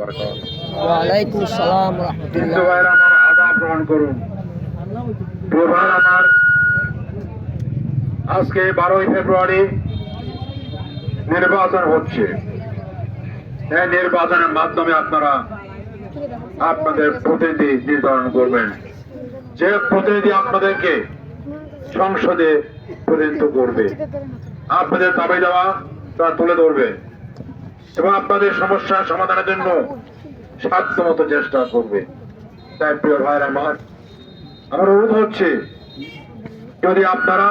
বারাকাতুহু। ওয়া আলাইকুম আসসালাম ওয়া রাহমাতুল্লাহ। হিন্দু ভাইরা আমার আদাব গ্রহণ করুন। প্রিয় ভাইরা আমার, আজকে 12ই ফেব্রুয়ারি নির্বাচন হচ্ছে। এই নির্বাচনের মাধ্যমে আপনারা আপনাদের প্রতিনিধি নির্ধারণ করবেন। যে প্রতিনিধি আপনাদেরকে সংসদে প্রতিনিধিত্ব করবে, আপনাদের দাবি দেওয়া তারা তুলে ধরবে এবং আপনাদের সমস্যা সমাধানের জন্য সাধ্যমতো চেষ্টা করবে। তাই প্রিয় ভাইরা আমার অনুরোধ হচ্ছে, যদি আপনারা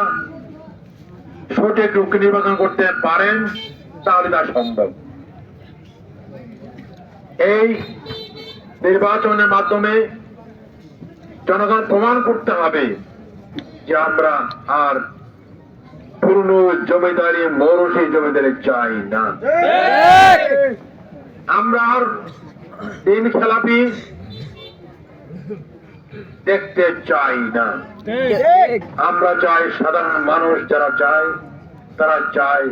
সঠিক লোককে নির্বাচন করতে পারেন তাহলে তা সম্ভব। এই নির্বাচনের মাধ্যমে জনগণ প্রমাণ করতে হবে যে আমরা আর পুরনো জমিদারি মৌরসী জমিদারি চাই না। আমরা আর দিন খেলাপি দেখতে চাই না। আমরা চাই সাধারণ মানুষ যারা চায় তারা চায়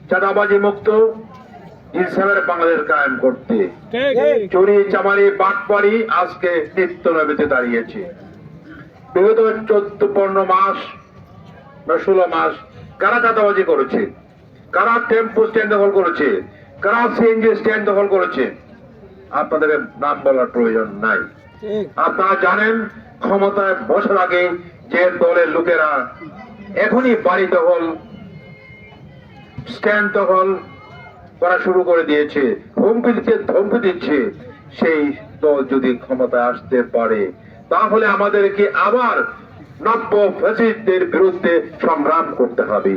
চাঁদাবাজি মুক্ত ইসলামের বাংলাদেশ কায়েম করতে। চুরি চামারি বাটপারি আজকে নিত্য নৈবেদ্যে দাঁড়িয়েছে। বিগত 14-15 মাস বা 16 মাস কারা চাঁদাবাজি করেছে, কারা টেম্পো স্ট্যান্ড দখল করেছে, কারা সিএনজি স্ট্যান্ড দখল করেছে, আপনাদের নাম বলার প্রয়োজন নাই। আপনারা জানেন ক্ষমতায় বসার আগে যে দলের লোকেরা এখনই বাড়ি দখল স্ট্যান্ড দখল করা শুরু করে দিয়েছে, হুমকি দিচ্ছে, ধমকি দিচ্ছে, সেই দল যদি ক্ষমতায় আসতে পারে তাহলে আমাদেরকে আবার নব্য ফ্যাসিস্টদের বিরুদ্ধে সংগ্রাম করতে হবে।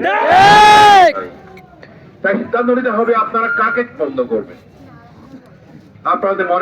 তাই সিদ্ধান্ত নিতে হবে আপনারা কাকে পছন্দ করবেন। আপনাদের মনে